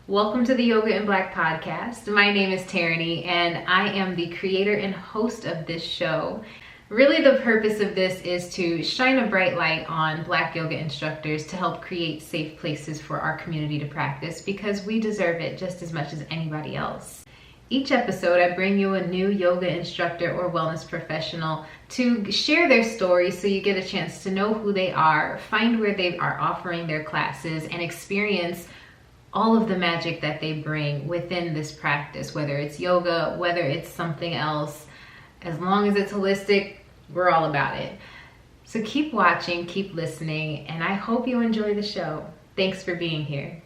Welcome to the Yoga in Black podcast. My name is Tarani, and I am the creator and host of this show. Really, the purpose of this is to shine a bright light on Black yoga instructors to help create safe places for our community to practice because we deserve it just as much as anybody else. Each episode, I bring you a new yoga instructor or wellness professional to share their story so you get a chance to know who they are, find where they are offering their classes, and experience all of the magic that they bring within this practice, whether it's yoga, whether it's something else. As long as it's holistic, we're all about it. So keep watching, keep listening, and I hope you enjoy the show. Thanks for being here.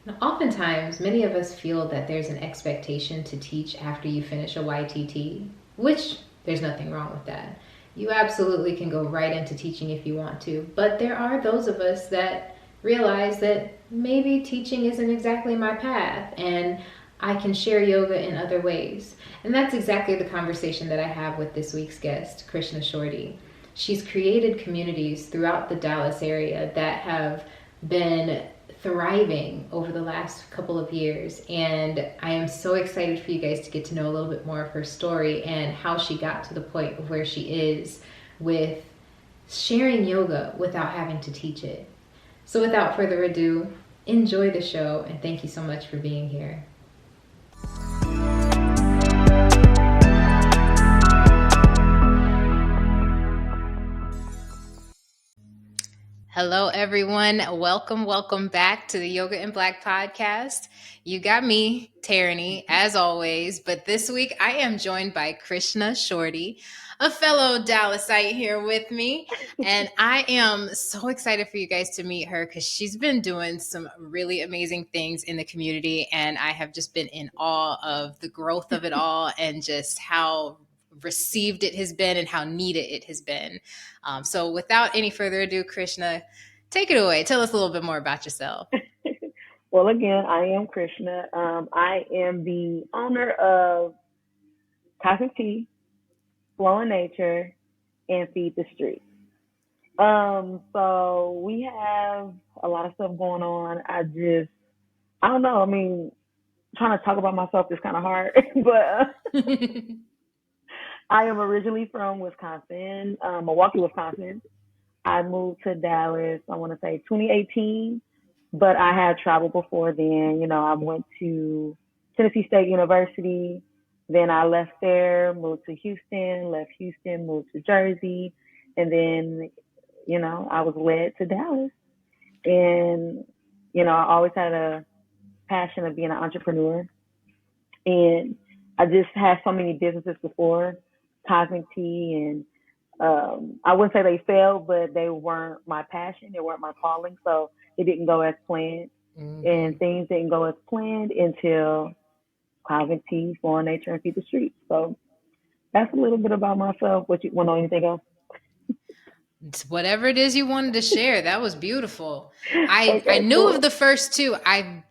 Now, oftentimes, many of us feel that there's an expectation to teach after you finish a YTT, which there's nothing wrong with that. You absolutely can go right into teaching if you want to, but there are those of us that realize that maybe teaching isn't exactly my path and I can share yoga in other ways. And that's exactly the conversation that I have with this week's guest, Krishna Shorty. She's created communities throughout the Dallas area that have been thriving over the last couple of years, and I am so excited for you guys to get to know a little bit more of her story and how she got to the point of where she is with sharing yoga without having to teach it. So without further ado, enjoy the show, and thank you so much for being here. Hello, everyone. Welcome back to the Yoga in Black podcast. You got me, Tarani, as always, but this week I am joined by Krishna Shorty, a fellow Dallasite here with me, and I am so excited for you guys to meet her because she's been doing some really amazing things in the community, and I have just been in awe of the growth of it all and just how received it has been and how needed it has been. So without any further ado, Krishna, take it away. Tell us a little bit more about yourself. Well, again, I am Krishna. I am the owner of Cosmic Tea, Flow in Nature, and Feed the Streets. So we have a lot of stuff going on. I don't know. I mean, trying to talk about myself is kind of hard, but I am originally from Wisconsin, Milwaukee, Wisconsin. I moved to Dallas, I want to say 2018, but I had traveled before then. You know, I went to Tennessee State University. Then I left there, moved to Houston, left Houston, moved to Jersey. And then, I was led to Dallas. And, I always had a passion of being an entrepreneur. And I just had so many businesses before Cosmic Tea, and I wouldn't say they failed, but they weren't my passion. They weren't my calling. So it didn't go as planned. Mm-hmm. And things didn't go as planned until Cosmic Tea, Flow in Nature, and Feed the Streets. So that's a little bit about myself. What you want to know anything else? Whatever it is you wanted to share, that was beautiful. I knew cool. Of the first two. I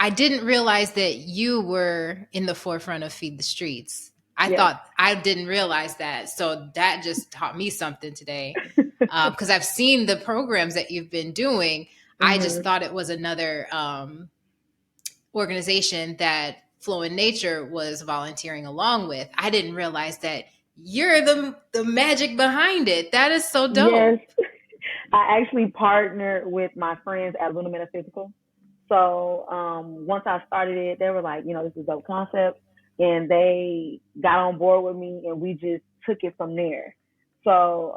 didn't realize that you were in the forefront of Feed the Streets. I thought I didn't realize that. So that just taught me something today. Because I've seen the programs that you've been doing. Mm-hmm. I just thought it was another organization that Flow in Nature was volunteering along with. I didn't realize that you're the magic behind it. That is so dope. Yes. I actually partnered with my friends at Luna Metaphysical. So once I started it, they were like, this is a dope concept. And they got on board with me, and we just took it from there. So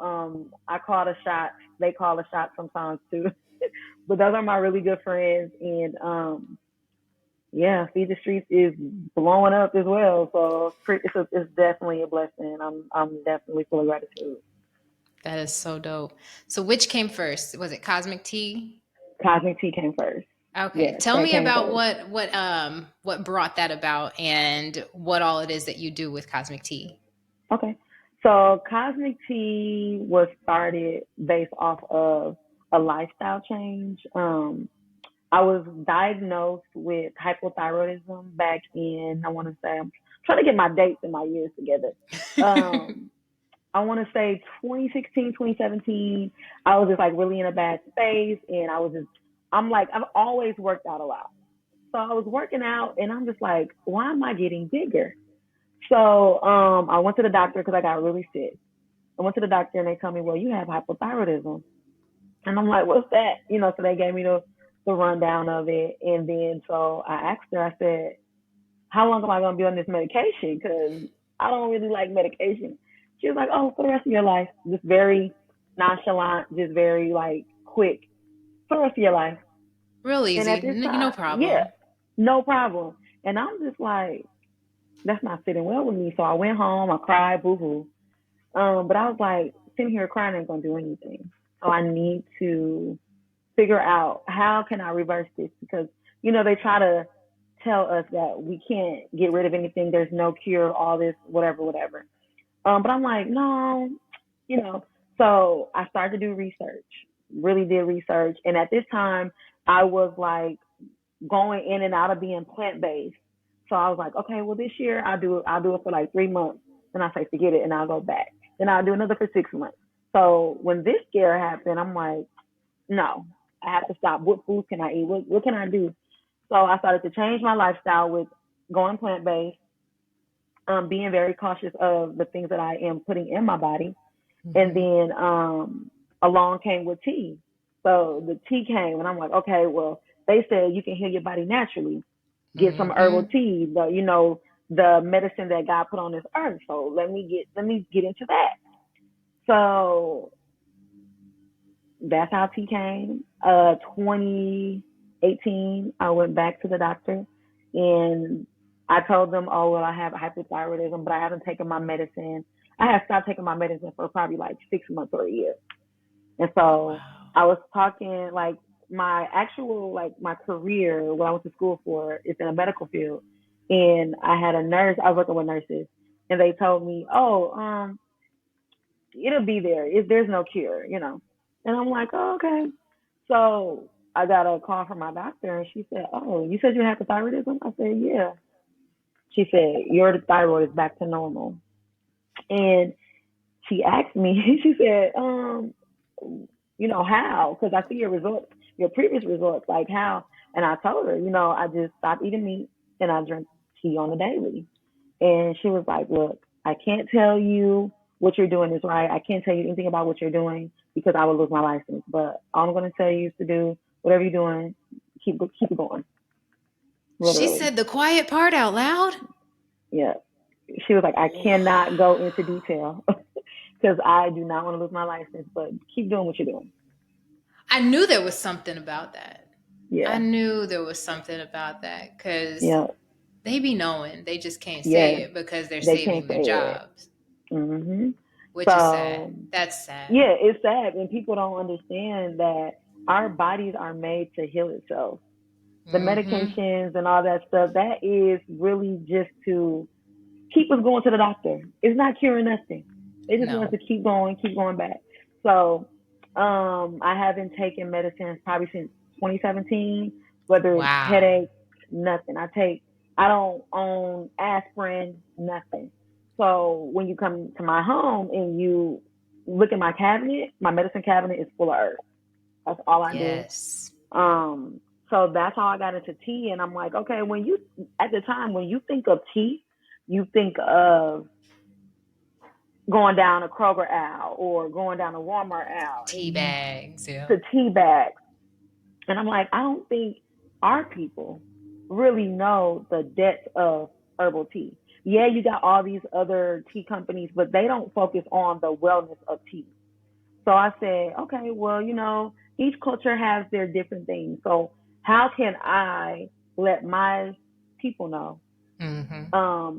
I called a shot. They call a shot sometimes too. But those are my really good friends. And Feed the Streets is blowing up as well. So it's definitely a blessing. I'm definitely full of gratitude. That is so dope. So which came first? Was it Cosmic Tea? Cosmic Tea came first. Okay. Yes, tell me about what brought that about and what all it is that you do with Cosmic Tea. Okay. So Cosmic Tea was started based off of a lifestyle change. I was diagnosed with hypothyroidism back in, I want to say, I'm trying to get my dates and my years together. Um, I want to say 2016, 2017. I was just like really in a bad space. And I'm like, I've always worked out a lot. So I was working out and I'm just like, why am I getting bigger? So I went to the doctor because I got really sick. I went to the doctor and they told me, well, you have hypothyroidism. And I'm like, what's that? So they gave me the rundown of it. And then so I asked her, I said, how long am I going to be on this medication? Because I don't really like medication. She was like, oh, for the rest of your life. Just very nonchalant, just very like quick for the rest of your life. Real And at easy. this No time, yeah, problem. no problem. And I'm just like, that's not sitting well with me. So I went home, I cried, boo hoo. But I was like, sitting here crying ain't gonna do anything. So I need to figure out how can I reverse this because they try to tell us that we can't get rid of anything. There's no cure, all this, whatever, whatever. But I'm like, no, you know. So I started to do research, really did research, and at this time I was like going in and out of being plant based. So I was like, okay, well this year I'll do it for like 3 months, and I say forget it, and I'll go back. Then I'll do another for 6 months. So when this scare happened, I'm like, no, I have to stop. What food can I eat? What can I do? So I started to change my lifestyle with going plant based, being very cautious of the things that I am putting in my body, and Hmm. then along came with tea. So the tea came, and I'm like, okay, well they said you can heal your body naturally. Get some herbal Hmm. tea, the medicine that God put on this earth. So let me get into that. So that's how tea came. 2018, I went back to the doctor and I told them, oh, well, I have hypothyroidism, but I haven't taken my medicine. I have stopped taking my medicine for probably like 6 months or a year. And so Wow. I was talking like my actual, like my career, what I went to school for, is in a medical field. And I had a nurse, I was working with nurses, and they told me, oh, it'll be there. There's no cure. And I'm like, oh, okay. So I got a call from my doctor, and she said, oh, you said you had hypothyroidism? I said, yeah. She said, your thyroid is back to normal. And she asked me, she said, how? Because I see your results, your previous results, like how? And I told her, I just stopped eating meat and I drink tea on the daily. And she was like, look, I can't tell you what you're doing is right. I can't tell you anything about what you're doing because I would lose my license. But all I'm going to tell you is to do whatever you're doing, keep it going, She literally. said the quiet part out loud? Yeah. She was like, I cannot go Wow. into detail because I do not want to lose my license, but keep doing what you're doing. I knew there was something about that. I Yeah. knew there was something about that because Yeah. they be knowing. They just can't say Yes. it because they're They can't saving say their it. jobs, which is sad. So That's sad. yeah, it's sad, and people don't understand that our bodies are made to heal itself. The Hmm. medications and all that stuff, that is really just to keep us going to the doctor. It's not curing nothing. They just want No. us to keep going back. So I haven't taken medicine probably since 2017, whether it's Wow. headaches, nothing. I don't own aspirin, nothing. So when you come to my home and you look at my cabinet, my medicine cabinet is full of herbs. That's all I do. Yes. Um, so that's how I got into tea. And I'm like, okay, at the time, when you think of tea, you think of going down a Kroger aisle or going down a Walmart aisle Tea and you bags. Yeah. to tea bags. And I'm like, I don't think our people really know the depth of herbal tea. Yeah, you got all these other tea companies, but they don't focus on the wellness of tea. So I said, okay, well, each culture has their different things. So how can I let my people know? Hmm.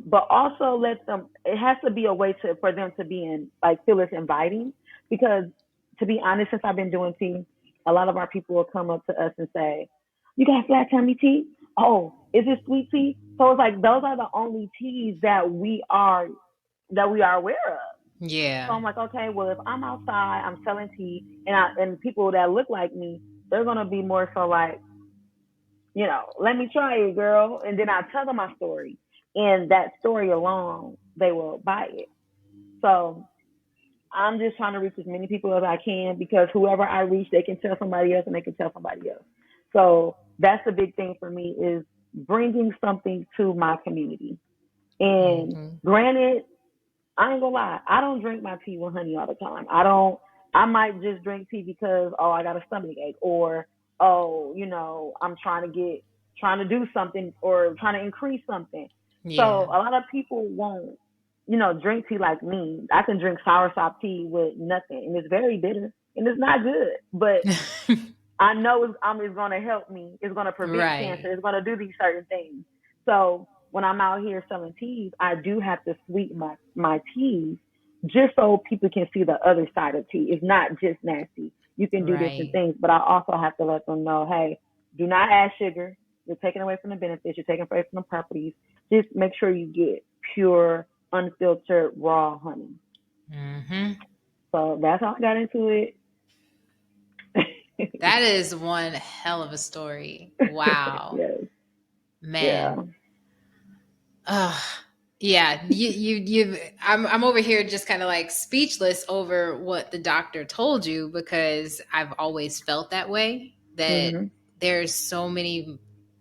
But also let them. It has to be a way for them to be in like feel it's inviting. Because to be honest, since I've been doing tea, a lot of our people will come up to us and say, "You got flat tummy tea? Oh, is it sweet tea?" So it's like those are the only teas that we are aware of. So Yeah. I'm like, okay, well, if I'm outside, I'm selling tea, and people that look like me, they're gonna be more so like, let me try it, girl. And then I tell them my story. And that story alone, they will buy it. So I'm just trying to reach as many people as I can because whoever I reach, they can tell somebody else and they can tell somebody else. So that's the big thing for me is bringing something to my community. And Hmm. granted, I ain't gonna lie. I don't drink my tea with honey all the time. I don't. I might just drink tea because I got a stomach ache, or I'm trying to do something or trying to increase something. So Yeah. a lot of people won't, drink tea like me. I can drink soursop tea with nothing, and it's very bitter, and it's not good. But I know it's going to help me. It's going to prevent cancer. Right. It's going to do these certain things. So when I'm out here selling teas, I do have to sweeten my teas just so people can see the other side of tea. It's not just nasty. You can do different Right. things, but I also have to let them know, hey, do not add sugar. You're taking away from the benefits. You're taking away from the properties. Just make sure you get pure, unfiltered, raw honey. Hmm. So that's how I got into it. That is one hell of a story. Wow. Yes. Yeah. Man. Uh, yeah, I'm over here just kind of like speechless over what the doctor told you because I've always felt that way, that Mhm. there's so many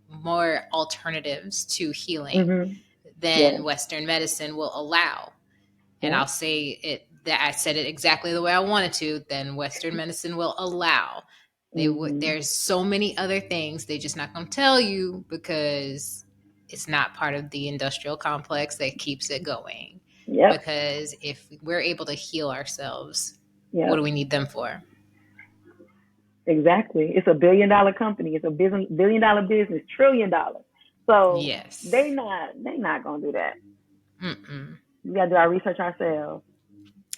more alternatives to healing Mhm. than Yes. Western medicine will allow. And I'll Yep. say it that I said it exactly the way I wanted to, then Western medicine will allow. Mhm. There's so many other things they're just not going to tell you because it's not part of the industrial complex that keeps it going. Yep. Because if we're able to heal ourselves, what do Yep. we need them for? Exactly. It's a $1 billion company. It's a billion dollar business, $1 trillion. So Yes. they not gonna do that. Mm-mm. We gotta do our research ourselves.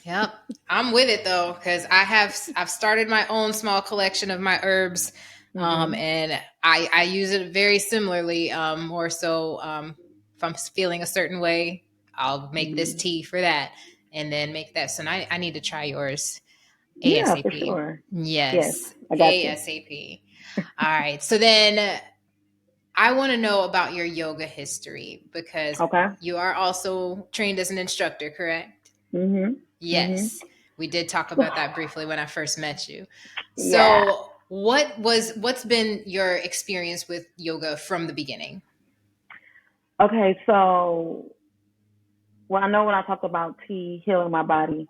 Yep. I'm with it though, because I've started my own small collection of my herbs, Mhm. and I use it very similarly. More so, if I'm feeling a certain way, I'll make this Mhm. tea for that, and then make that. So I need to try yours Yeah, for ASAP. sure. Yes, Yes, I got you. ASAP. All right. So then I want to know about your yoga history because Okay. you are also trained as an instructor, correct? Mhm. Mhm. Yes, we did talk about that briefly when I first met you. Yeah. So, what's been your experience with yoga from the beginning? Okay. So, well, I know when I talk about tea healing my body,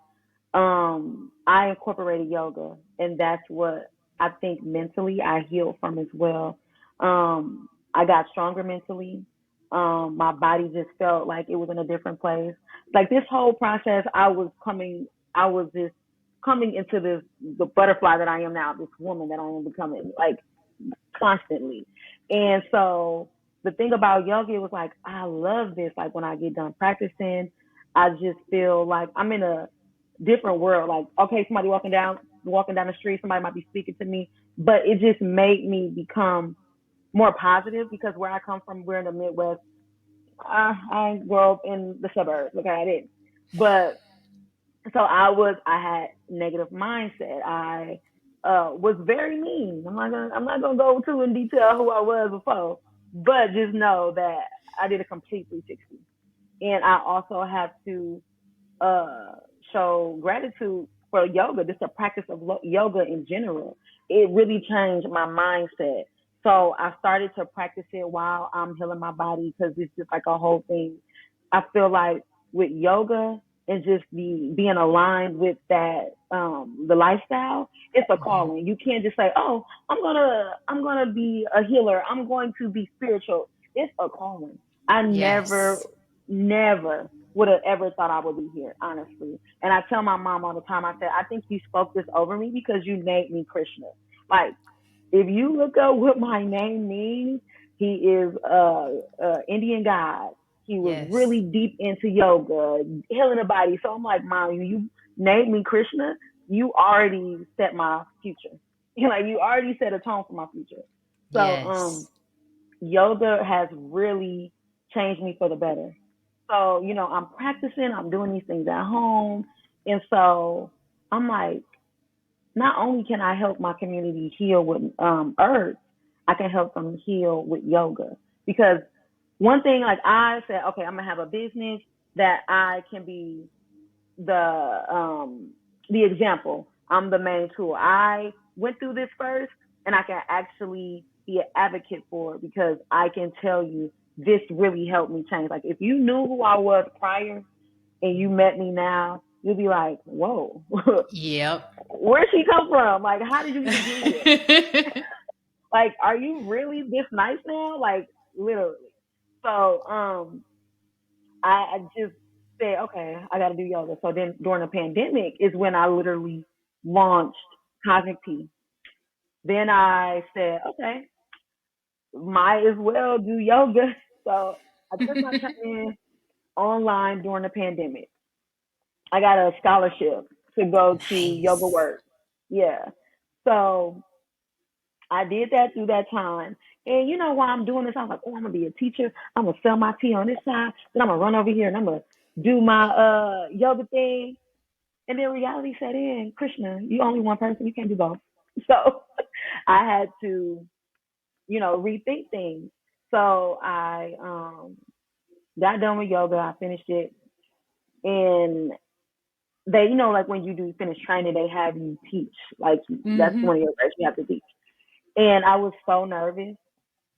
I incorporated yoga, and that's what I think mentally I healed from as well. I got stronger mentally. My body just felt like it was in a different place. Like this whole process, I was just coming into the butterfly that I am now, this woman that I am becoming, like constantly. And so the thing about yoga, it was like, I love this. Like when I get done practicing, I just feel like I'm in a different world. Like, okay, somebody walking down the street, somebody might be speaking to me, but it just made me become more positive because where I come from, we're in the Midwest. I grew up in the suburbs. Okay, I didn't. But so I had negative mindset. I was very mean. I'm not gonna go too in detail who I was before, but just know that I did a complete 360. And I also have to uh show gratitude for yoga, just the practice of yoga in general. It really changed my mindset. So I started to practice it while I'm healing my body because it's just like a whole thing. I feel like with yoga and just being aligned with that the lifestyle, it's a Hmm. calling. You can't just say, "Oh, I'm gonna be a healer. I'm going to be spiritual." It's a calling. I Yes. never would have ever thought I would be here, honestly. And I tell my mom all the time, I said, I think you spoke this over me because you named me Krishna. Like, if you look up what my name means, he is a Indian god. He was Yes. really deep into yoga, healing the body. So I'm like, Mom, you named me Krishna, you already set my future. Like you already set a tone for my future. So Yes. yoga has really changed me for the better. So, I'm practicing, I'm doing these things at home. And so I'm like, not only can I help my community heal with herbs, I can help them heal with yoga. Because one thing, like I said, okay, I'm gonna have a business that I can be the example. I'm the main tool. I went through this first, and I can actually be an advocate for it because I can tell you this really helped me change. Like if you knew who I was prior and you met me now, you'll be like, whoa, Yep. where'd she come from? Like, how did you even get here? Like, are you really this nice now? Like, literally. So, I just said, okay, I got to do yoga. So then during the pandemic is when I literally launched Cosmic Tea. Then I said, okay, might as well do yoga. So I took my training online during the pandemic. I got a scholarship to go to Yoga Nice. Work. Yeah. So I did that through that time. And you know why I'm doing this? I'm like, oh, I'm gonna be a teacher. I'm gonna sell my tea on this side. Then I'm gonna run over here and I'm gonna do my yoga thing. And then reality set in. Krishna, you only one person. You can't do both. So I had to, rethink things. So I got done with yoga. I finished it, and they, like when you do finish training, they have you teach. Like that's Mm-hmm. one of your reps you have to teach. And I was so nervous.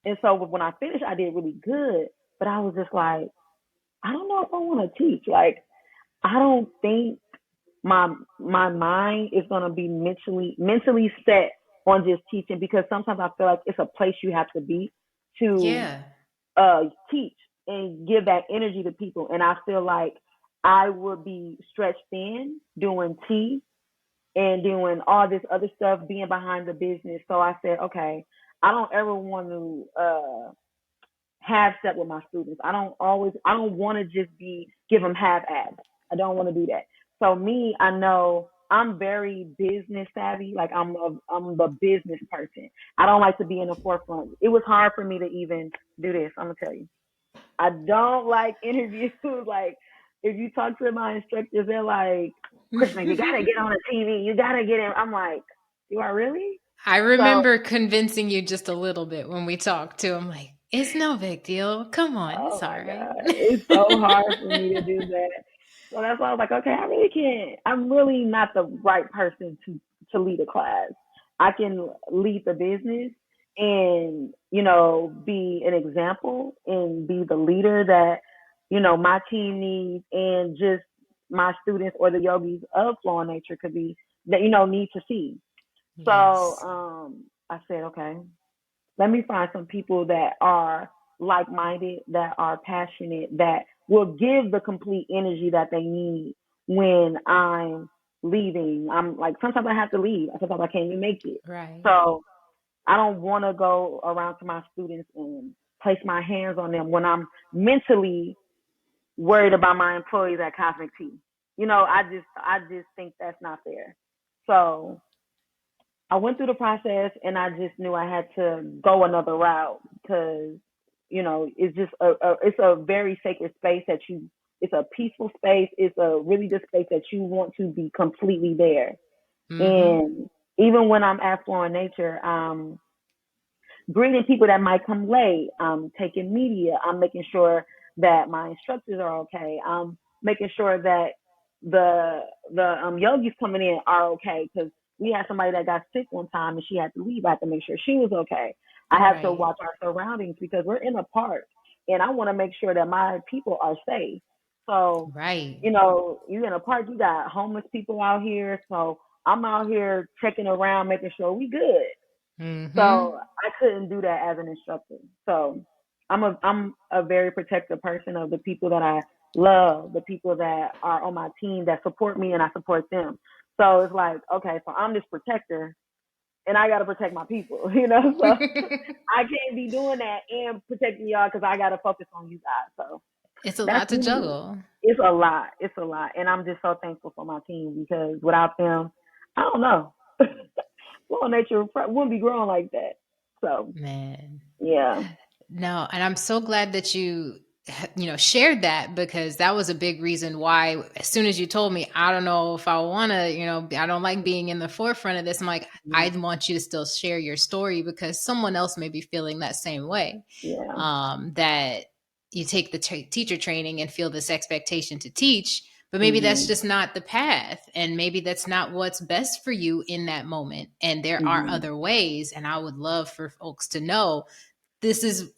And so when I finished, I did really good. But I was just like, I don't know if I want to teach. Like, I don't think my mind is gonna be mentally set on just teaching because sometimes I feel like it's a place you have to be to Yeah. teach and give that energy to people. And I feel like I would be stretched thin doing tea and doing all this other stuff, being behind the business. So I said, okay, I don't ever want to half step with my students. I don't want to just give them half ass. I don't want to do that. So me, I know I'm very business savvy. Like I'm the business person. I don't like to be in the forefront. It was hard for me to even do this. I'm gonna tell you. I don't like interviews. Like if you talk to my instructors, they're like, Krishna, you gotta get on the TV. You gotta get in. I'm like, do I really? I So, remember convincing you just a little bit when we talked too. I'm like, it's no big deal. Come on, oh it's all my right. God, it's so hard for me to do that. So that's why I was like, okay, I really can't. I'm really not the right person to lead a class. I can lead the business and be an example and be the leader that my team needs and just my students or the yogis of Flow and Nature could be that need to see. So Yes. I said, okay, let me find some people that are like minded, that are passionate, that will give the complete energy that they need when I'm leaving. I'm like, sometimes I have to leave. Sometimes I can't even make it. Right. So I don't want to go around to my students and place my hands on them when I'm mentally worried about my employees at Cosmic Tea. I just think that's not fair. So I went through the process and I just knew I had to go another route because, it's just it's a very sacred space it's a peaceful space. It's a really good space that you want to be completely there. Mm-hmm. And even when I'm at Flow Nature, greeting people that might come late. I'm taking media. I'm making sure that my instructors are okay. I'm making sure that the yogis coming in are okay because we had somebody that got sick one time and she had to leave. I had to make sure she was okay. I have to Right. watch our surroundings because we're in a park and I want to make sure that my people are safe. So, Right. you in a park, you got homeless people out here. So I'm out here checking around, making sure we good. Mm-hmm. So I couldn't do that as an instructor. So I'm a very protective person of the people that I love, the people that are on my team that support me and I support them. So it's like, okay, so I'm this protector and I got to protect my people, So I can't be doing that and protecting y'all because I got to focus on you guys. So It's a that's lot to really, juggle. it's a lot. It's a lot. And I'm just so thankful for my team because without them, I don't know. Well, nature wouldn't be growing like that. So Man. yeah. No, and I'm so glad that you shared that, because that was a big reason why, as soon as you told me, I don't know if I want to, I don't like being in the forefront of this. I'm like, I Mhm. want you to still share your story, because someone else may be feeling that same way. Yeah. That you take the teacher training and feel this expectation to teach, but maybe that's Mhm. just not the path. And maybe that's not what's best for you in that moment. And there are Mhm. other ways. And I would love for folks to know this is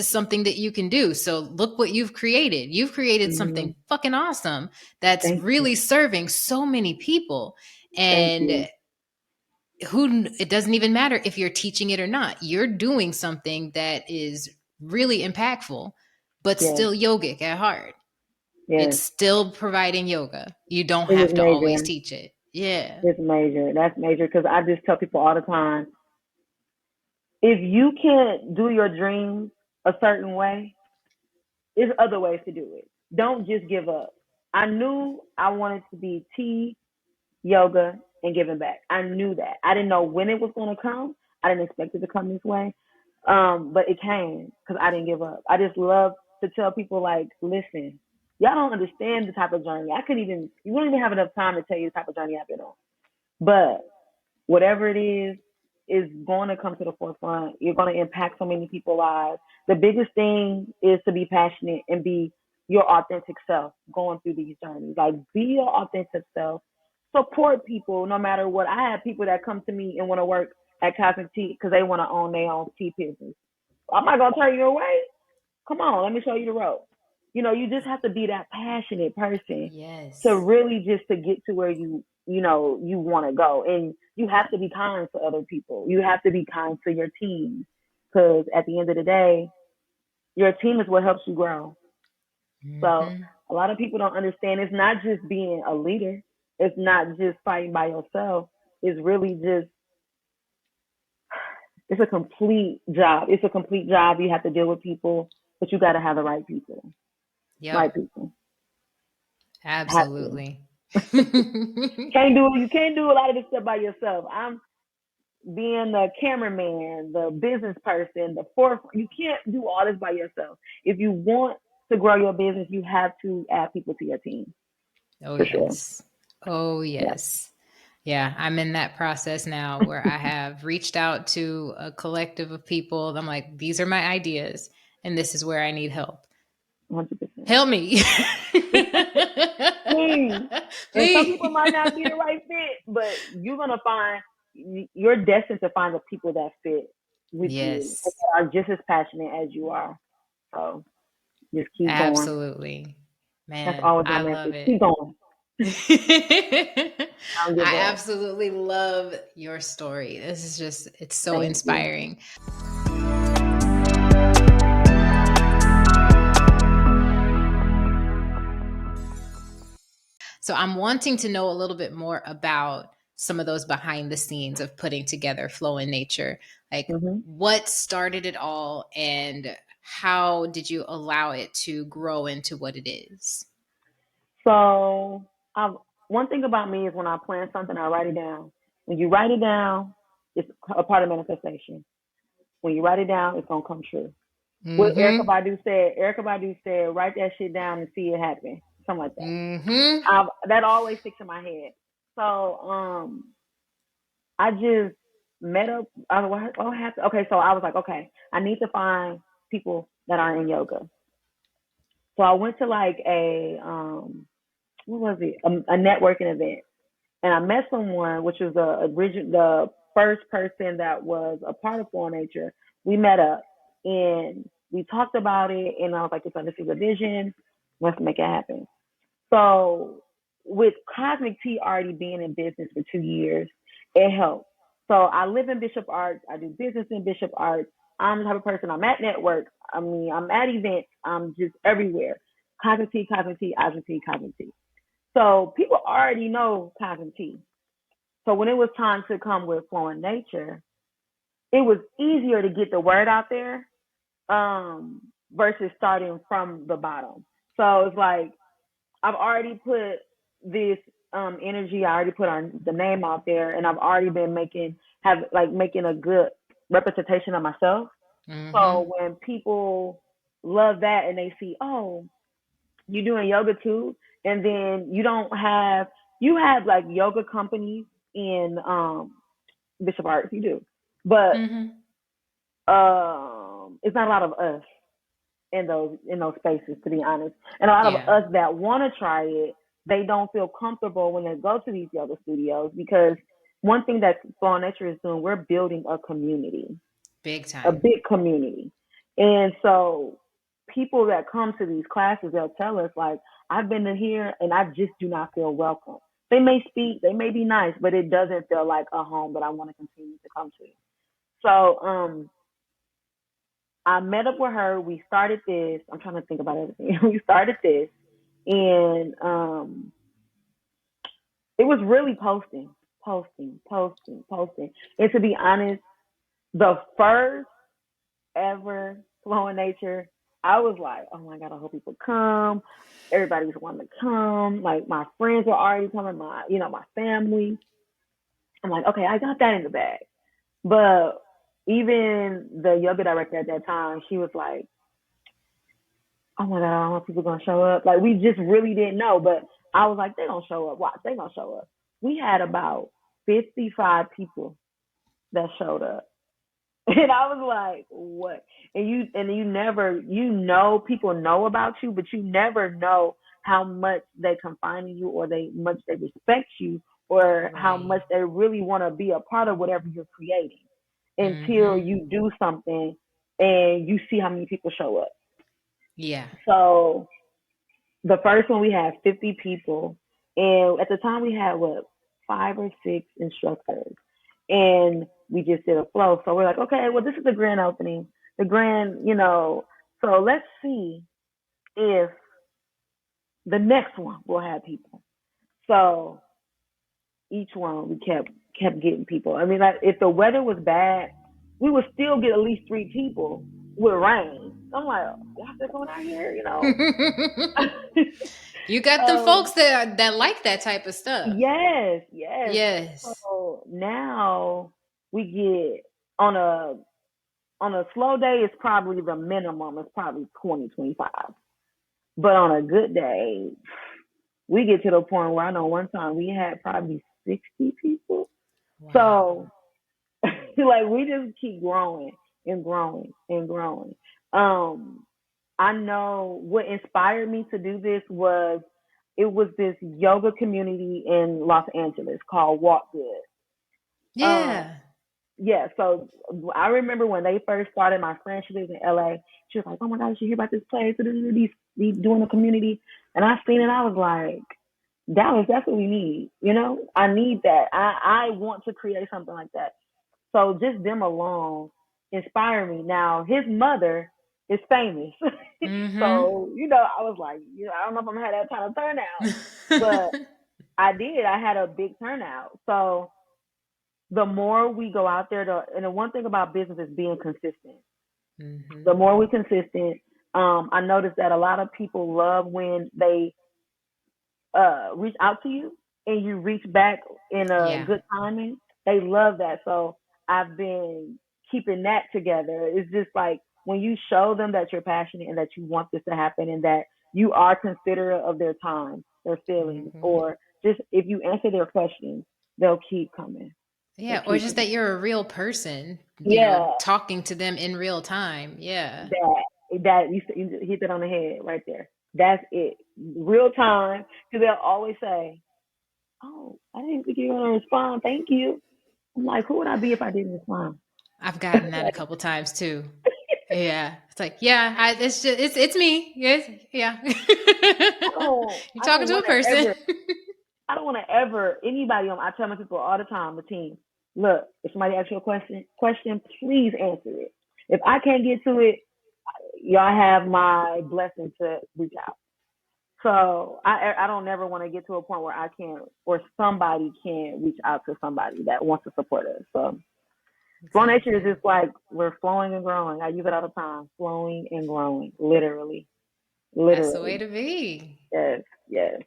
something that you can do. So look what you've created. You've created something Mhm. fucking awesome that's Thank you. really serving so many people. Thank And you. it doesn't even matter if you're teaching it or not. You're doing something that is really impactful, but Yes. still yogic at heart. It's Yes. still providing yoga. You don't It was have to always major. teach it. Yeah. It's major. That's major because I just tell people all the time, if you can't do your dreams a certain way, there's other ways to do it. Don't just give up. I knew I wanted to be tea, yoga, and giving back. I knew that. I didn't know when it was going to come. I didn't expect it to come this way. But it came because I didn't give up. I just love to tell people, like, listen, y'all don't understand the type of journey. You wouldn't even have enough time to tell you the type of journey I've been on. But whatever it is going to come to the forefront. You're going to impact so many people's lives. The biggest thing is to be passionate and be your authentic self going through these journeys. Like, be your authentic self. Support people no matter what. I have people that come to me and want to work at Cosmic Tea because they want to own their own tea business. I'm not going to turn you away. Come on, let me show you the road. You just have to be that passionate person to Yes. really just to get to where you want to go. And you have to be kind to other people. You have to be kind to your team because at the end of the day, your team is what helps you grow. So Hmm. a lot of people don't understand it's not just being a leader. It's not just fighting by yourself. It's really just it's a complete job. It's a complete job. You have to deal with people, but you got to have the right people. Yep. Right people. Have to. Absolutely. You can't do a lot of this stuff by yourself. I'm being the cameraman, the business person, the fourth. You can't do all this by yourself. If you want to grow your business, you have to add people to your team Oh, for sure. yes. Oh, Yeah, yes. Yeah, I'm in that process now where I have reached out to a collective of people. I'm like, these are my ideas, and this is where I need help. 100%. Help me. Please. And some people might not be Please. the right fit, but you're destined to find the people that fit with you and Yes, that are just as passionate as you are. So just keep going. absolutely. That's Man, always my I love message. it. Keep going. I Don't give up. absolutely love your story. It's so Thank you. inspiring. So I'm wanting to know a little bit more about some of those behind the scenes of putting together Flow in Nature. Like, Hmm. what started it all, and how did you allow it to grow into what it is? So, one thing about me is when I plan something, I write it down. When you write it down, it's a part of manifestation. When you write it down, it's gonna come true. What Mm-hmm. Erica Badu said, write that shit down and see it happen. Something like that. Mm-hmm. That always sticks in my head. So, I just met up. What happened? Okay, so I was like, okay, I need to find people that are in yoga. So I went to like what was it? A networking event, and I met someone, which was the first person that was a part of Flow Nature. We met up and we talked about it, and I was like, "It's a vision. Let's make it happen." So with Cosmic Tea already being in business for 2 years, it helped. So I live in Bishop Arts. I do business in Bishop Arts. I'm the type of person. I'm at networks. I mean, I'm at events. I'm just everywhere. Cosmic Tea, Cosmic Tea, Cosmic Tea, Cosmic Tea. So people already know Cosmic Tea. So when it was time to come with Flow in Nature, it was easier to get the word out there versus starting from the bottom. So it's like I've already put this energy, I already put on the name out there, and I've already been making a good representation of myself. Mm-hmm. So when people love that, and they see, oh, you doing yoga too, and then you have like yoga companies in Bishop Arts, you do, but Mm-hmm. it's not a lot of us in those spaces, to be honest. And a lot of Yeah. us that want to try it, they don't feel comfortable when they go to these yoga studios, because one thing that Flow Nature is doing, we're building Big a time. big community. And so people that come to these classes, they'll tell us like, I've been in here and I just do not feel welcome. They may speak, they may be nice, but it doesn't feel like a home that I want to continue to come to. So I met up with her. We started this. I'm trying to think about everything. We started this, and it was really posting. And to be honest, the first ever Flow in Nature, I was like, oh my God, I hope people come. Everybody's wanting to come. Like my friends were already coming, my family. I'm like, okay, I got that in the bag. But even the yoga director at that time, she was like, oh my God, I don't know if people gonna show up. Like we just really didn't know. But I was like, they don't show up. Watch, they gonna show up. We had about 55 people that showed up. And I was like, what? And you never, people know about you, but you never know how much they confide in you, or they respect you, or how much Right. they really want to be a part of whatever you're creating, until Mm-hmm. you do something and you see how many people show up. Yeah. So the first one we had 50 people, and at the time we had what, 5 or 6 instructors, and we just did a flow. So we're like, okay, well this is the grand opening, the grand, so let's see if the next one will have people. So each one we kept getting people. I mean, like if the weather was bad, we would still get at least 3 people with rain. I'm like, y'all still coming out here, You got them so folks that like that type of stuff. yes, yes. Yes. So now we get on a slow day, it's probably the minimum. It's probably 20, 25. But on a good day, we get to the point where I know one time we had probably 60 people. Wow. So like we just keep growing and growing and growing. Um, I know what inspired me to do this was, it was this yoga community in Los Angeles called Walk Good. Um, Yeah. yeah, so I remember when they first started, my friend, she lives in LA. She was like, oh my God, you should hear about this place. These doing a community. And I seen it, I was like, Dallas, that's what we need. I need that. I want to create something like that. So just them alone inspire me. Now, his mother is famous. Mm-hmm. So, I was like, I don't know if I'm gonna have that kind of turnout. But I did. I had a big turnout. So the more we go out there, and the one thing about business is being consistent. Mm-hmm. The more we consistent, I noticed that a lot of people love when they reach out to you and you reach back in a Yeah. good timing. They love that. So I've been keeping that together. It's just like when you show them that you're passionate and that you want this to happen, and that you are considerate of their time, their feelings, Mm-hmm. or just if you answer their questions, they'll keep coming. They'll Yeah. Or keep just coming. that you're a real person, Yeah, talking to them in real time. Yeah. you hit it on the head right there. That's it. Real time. Because they'll always say, "Oh, I didn't think you were gonna respond. Thank you." I'm like, "Who would I be if I didn't respond?" I've gotten that a Like, couple times too. Yeah. It's like, yeah, it's just it's me. Yes. Yeah. You're I talking don't to a want to person. ever. I don't want to ever anybody on. I tell my people all the time, the team. Look, if somebody asks you a question, please answer it. If I can't get to it, y'all have my blessing to reach out. So I don't never want to get to a point where I can't, or somebody can't reach out to somebody that wants to support us. So flow nature is Exactly. just like we're flowing and growing. I use it all the time. Flowing and growing. Literally. That's the way Literally. to be. Yes, yes.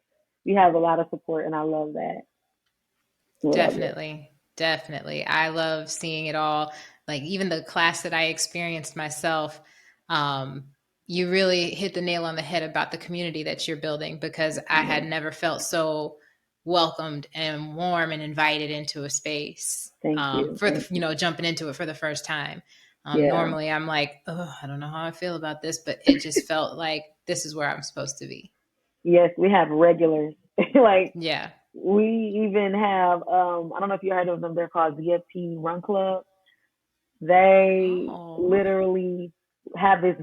We have a lot of support and I love that. Love it. Definitely. Definitely. I love seeing it all. Like even the class that I experienced myself. You really hit the nail on the head about the community that you're building, because I Yeah. had never felt so welcomed and warm and invited into a space, Thank you. for the, Thank you. jumping into it for the first time. Yeah. Normally I'm like, oh, I don't know how I feel about this, but it just felt like this is where I'm supposed to be. Yes, we have regulars. Like Yeah. we even have I don't know if you heard of them, they're called ZFT Run Club. They Oh. literally have this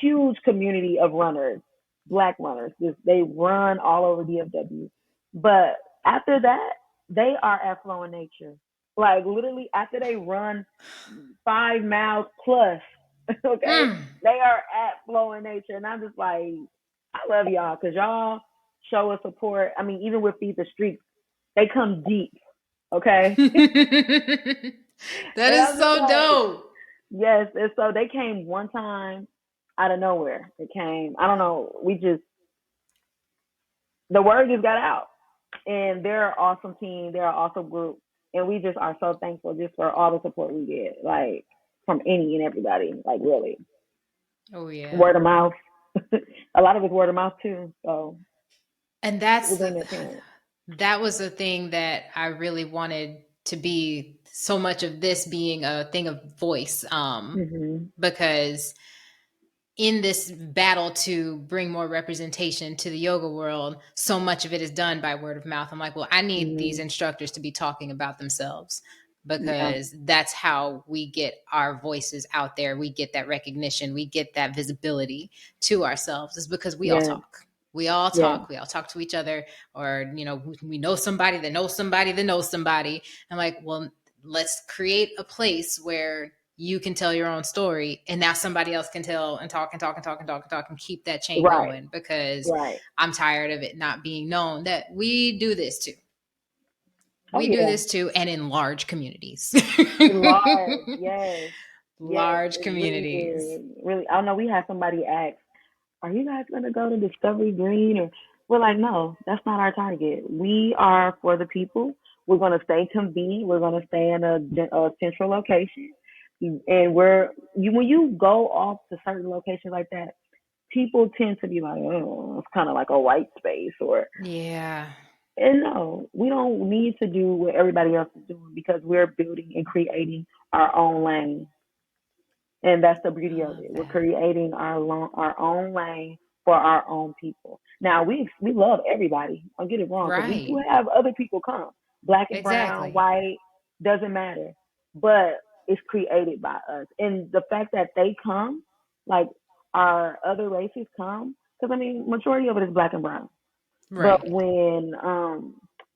huge community of runners, black runners. They run all over DFW. But after that, they are at Flow in Nature. Like literally after they run 5 miles plus, okay, Mm. they are at Flow in Nature. And I'm just like, I love y'all because y'all show us support. I mean, even with Feed the Streets, they come deep, okay? That And is I'm just so like, dope. yes. And so they came one time out of nowhere. It came, I don't know, the word just got out. And they're an awesome team. They're an awesome group. And we just are so thankful just for all the support we get, like from any and everybody, like really. Oh yeah. Word of mouth. A lot of it's word of mouth too. So And that's within their parents. that was the thing that I really wanted to be, so much of this being a thing of voice, Mhm. because in this battle to bring more representation to the yoga world, so much of it is done by word of mouth. I'm like, well, I need these Mhm. instructors to be talking about themselves, Yeah. because that's how we get our voices out there. We get that recognition, we get that visibility to ourselves, is because we all Yeah. talk. We all Yeah. talk. We all talk to each other, or we know somebody that knows somebody that knows somebody. I'm like, well, let's create a place where you can tell your own story, and now somebody else can tell and talk and talk and talk and talk and talk and keep that chain Right. going, because Right. I'm tired of it not being known that we do this too. Oh We do yeah. this too, and in large communities. Large. Yes. Yes. Large It really communities. is. Really. I don't know. We had somebody ask, "Are you guys gonna go to Discovery Green?" Or we're like, "No, that's not our target. We are for the people. We're gonna stay convenient. We're gonna stay in a central location." And when you go off to certain locations like that, people tend to be like, "Oh, it's kind of like a white space," or Yeah. and no, we don't need to do what everybody else is doing because we're building and creating our own lane. And that's the beauty I of love it. We're that. creating our own lane for our own people. Now we love everybody. Don't get it wrong, because we do Right. have other people come, black and brown, Exactly. white, doesn't matter. But it's created by us, and the fact that they come, like our other races come, because I mean, majority of it is black and brown. But Right. when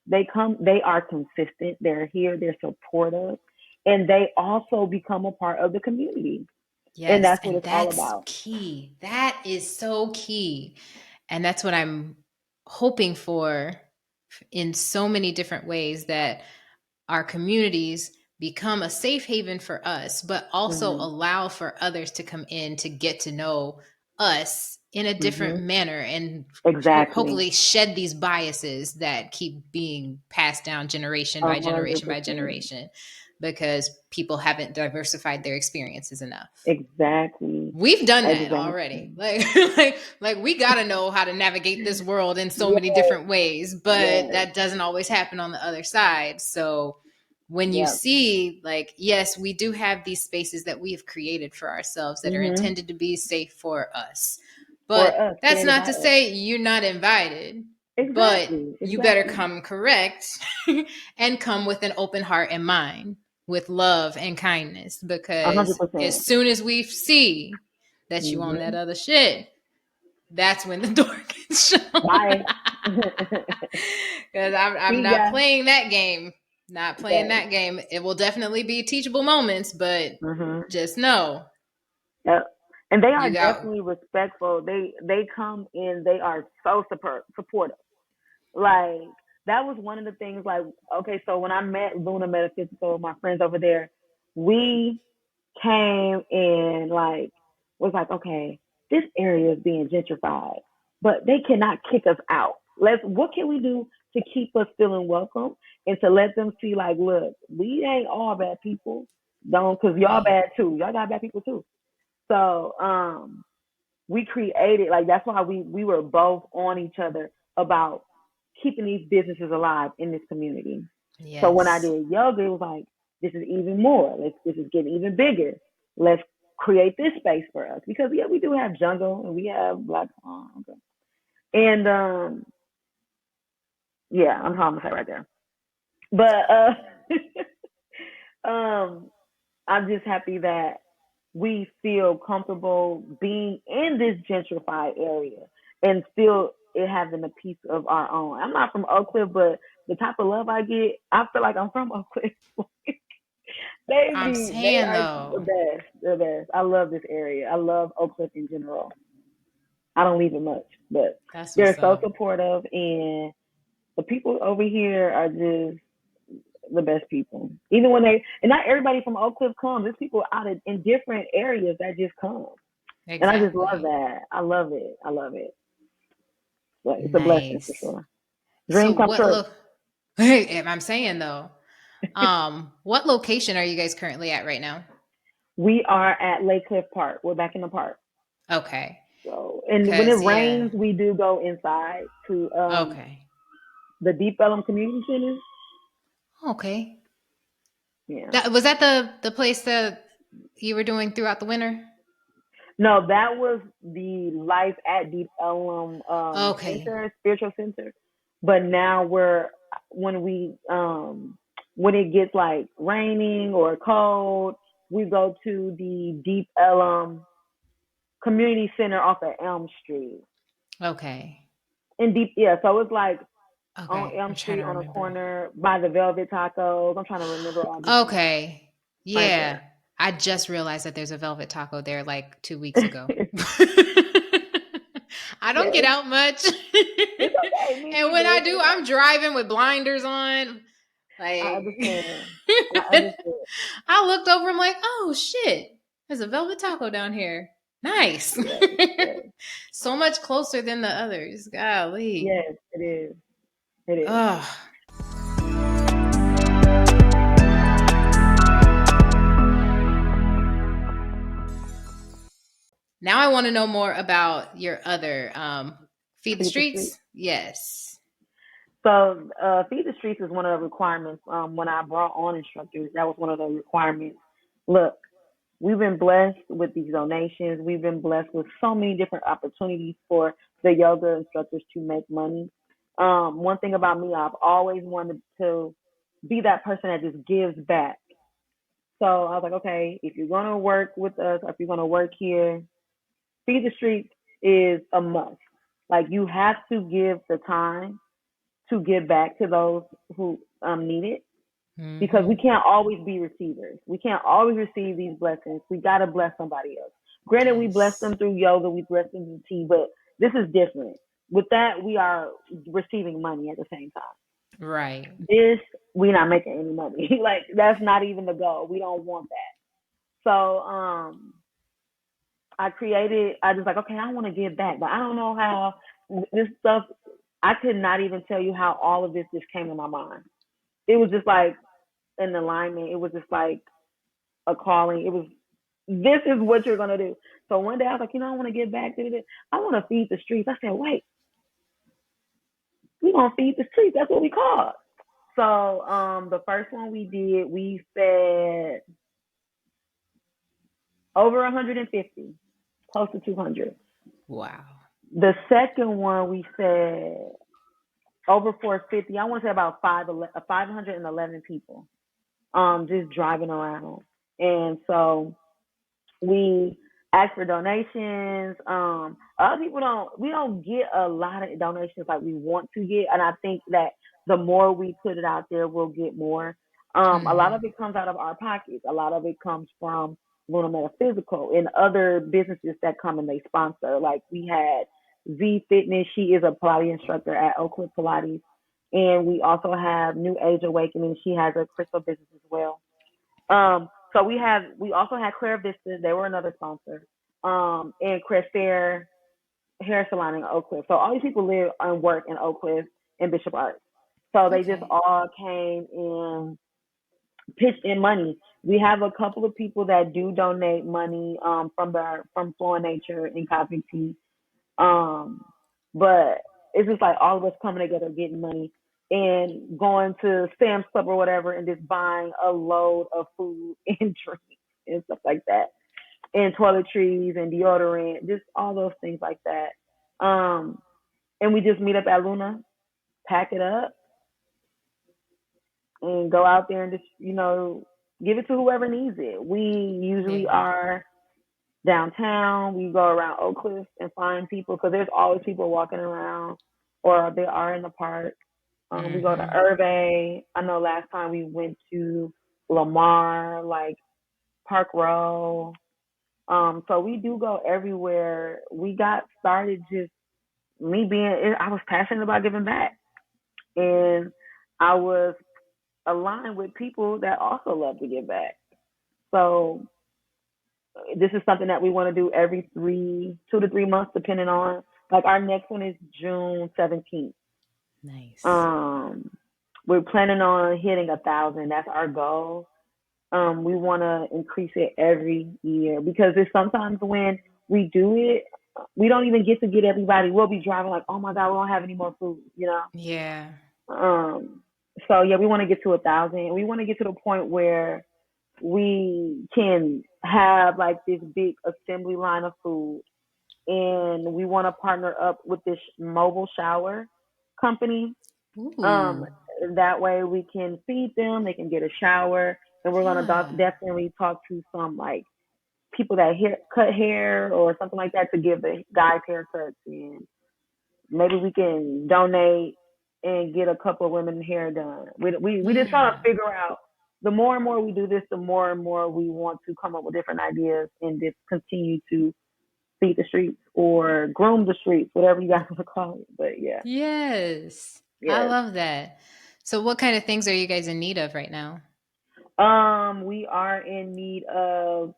they come, they are consistent. They're here. They're supportive, and they also become a part of the community. And Yes, that's what and it's all that's about. key. That is so key. And that's what I'm hoping for in so many different ways, that our communities become a safe haven for us, but also Mhm. allow for others to come in to get to know us in a different Mhm. manner, and Exactly. hopefully shed these biases that keep being passed down generation A by hundred generation by percent. generation, because people haven't diversified their experiences enough. Exactly. We've done that already. Exactly. Like we got to know how to navigate this world in so many Yes. different ways, but Yes. that doesn't always happen on the other side. So when you Yep. see, like, yes, we do have these spaces that we have created for ourselves that are Mhm. intended to be safe for us, For but us, that's created not by to us. say you're not invited. But Exactly. you better Exactly. come correct and come with an open heart and mind, with love and kindness, A hundred because as percent. soon as we see that you on that Mhm. other shit, that's when the door gets shut. Bye. Because I'm See not ya. playing that game. Not playing Yes. that game. It will definitely be teachable moments, but Mhm. just know Yep. And they are you got. definitely respectful. They come in. They are so supportive. Like that was one of the things. Like okay, so when I met Luna Metaphysical, my friends over there, we came and like was like, okay, this area is being gentrified, but they cannot kick us out. What can we do to keep us feeling welcome and to let them see like, look, we ain't all bad people. Don't, cause y'all Right. bad too. Y'all got bad people too. So we created, like, that's why we were both on each other about keeping these businesses alive in this community. So when I Yes. did yoga, it was like, this is even more. This is getting even bigger. Let's create this space for us because yeah, we do have jungle and we have black. Oh, okay. And yeah, I'm calling say right there. But um, I'm just happy that we feel comfortable being in this gentrified area and still it having a piece of our own. I'm not from Oak Cliff, but the type of love I get, I feel like I'm from Oak Cliff. I'm They saying are the though, best, the best. I love this area. I love Oak Cliff in general. I don't leave it much, but that's they're what's so up. supportive, and the people over here are just the best people. Even when they, and not everybody from Oak Cliff comes. There's people out in different areas that just come, and I just love Exactly. that. I love it. I love it. But it's a blessing for Nice. sure. So Dream come what true. look I'm saying though, what location are you guys currently at right now? We are at Lake Cliff Park. We're back in the park. Okay. So, and when it Cause yeah. rains, we do go inside to Okay. the Deep Ellum Community Center. Okay. Yeah. That was that the place that you were doing throughout the winter? No, that was the Life at Deep Ellum Okay. Center, spiritual center. But now we're when we when it gets like raining or cold, we go to the Deep Ellum Community Center off of Elm Street. Okay. In Deep, yeah, so it's like on Okay. Elm I'm trying Street to on a remember. corner by the Velvet Tacos. I'm trying to remember all these things Okay. right Yeah. there. I just realized that there's a velvet taco there like 2 weeks ago. I don't get Yes, out much. it's okay. Me And when neither. I It's do, okay. I'm driving with blinders on. I Like understand. I understand. I looked over, I'm like, oh shit, there's a velvet taco down here. Nice. Yes, yes, So much closer than the others. Golly. yes. It is. It is. Ugh. Now I want to know more about your other Feed the Feed the Streets. Streets. Yes. So, Feed the Streets is one of the requirements. When I brought on instructors, that was one of the requirements. Look, we've been blessed with these donations. We've been blessed with so many different opportunities for the yoga instructors to make money. One thing about me, I've always wanted to be that person that just gives back. So I was like, okay, if you're gonna work with us, or if you're gonna work here, Feed the Streets is a must. Like you have to give the time to give back to those who need it because we Mm-hmm. can't always be receivers. We can't always receive these blessings. We gotta bless somebody else. Granted, we bless Yes. them through yoga, we bless them through tea, but this is different. With that, we are receiving money at the same time. Right. This, we're not making any money. Like that's not even the goal. We don't want that. So I just like, okay, I want to give back, but I don't know how this stuff, I could not even tell you how all of this just came to my mind. It was just like an alignment. It was just like a calling. It was, this is what you're going to do. So one day I was like, I want to get back to it. I want to feed the streets. I said, wait, we going to feed the streets. That's what we call it. So the first one we did, we fed over 150, close to 200. Wow. The second one we fed over 450. I want to say about 511 people. Just driving around, and so we ask for donations. Other people don't. We don't get a lot of donations like we want to get, and I think that the more we put it out there, we'll get more. A lot Mm-hmm. of it comes out of our pockets. A lot of it comes from Luna Metaphysical and other businesses that come and they sponsor. Like we had Z Fitness. She is a Pilates instructor at Oakland Pilates. And we also have New Age Awakening. She has a crystal business as well. So we also had Claire Vista. They were another sponsor. And Crest Hair Salon in Oak Cliff. So all these people live and work in Oak Cliff and Bishop Arts. So they just Okay. all came in pitch in money. We have a couple of people that do donate money from Flow Nature and Covington. Um, but it's just like all of us coming together, getting money and going to Sam's Club or whatever, and just buying a load of food and drinks and stuff like that, and toiletries and deodorant, just all those things like that. And we just meet up at Luna, pack it up, and go out there and just give it to whoever needs it. We usually Yeah. are downtown. We go around Oak Cliff and find people because there's always people walking around, or they are in the park. We go to Mm-hmm. Irvay. I know last time we went to Lamar, like Park Row. So we do go everywhere. We got started just me being. I was passionate about giving back, and I was aligned with people that also love to give back. So this is something that we want to do every 2 to 3 months, depending on, like, our next one is June 17th. Nice. Um, we're planning on hitting 1,000. That's our goal. We want to increase it every year because there's sometimes when we do it, we don't even get to get everybody. We'll be driving like, oh my God, we don't have any more food. Yeah. Um, so yeah, we want to get to 1,000. We want to get to the point where we can have like this big assembly line of food, and we want to partner up with this mobile shower company. Um, Ooh. that way we can feed them, they can get a shower, and we're gonna Yeah. definitely talk to some like people that cut hair or something like that to give the guys haircuts, and maybe we can donate and get a couple of women hair done. We just trying to Yeah. figure out. The more and more we do this, the more and more we want to come up with different ideas and just continue to feed the streets or groom the streets, whatever you guys want to call it. But yeah, Yes. I yes. love that. So what kind of things are you guys in need of right now? We are in need of,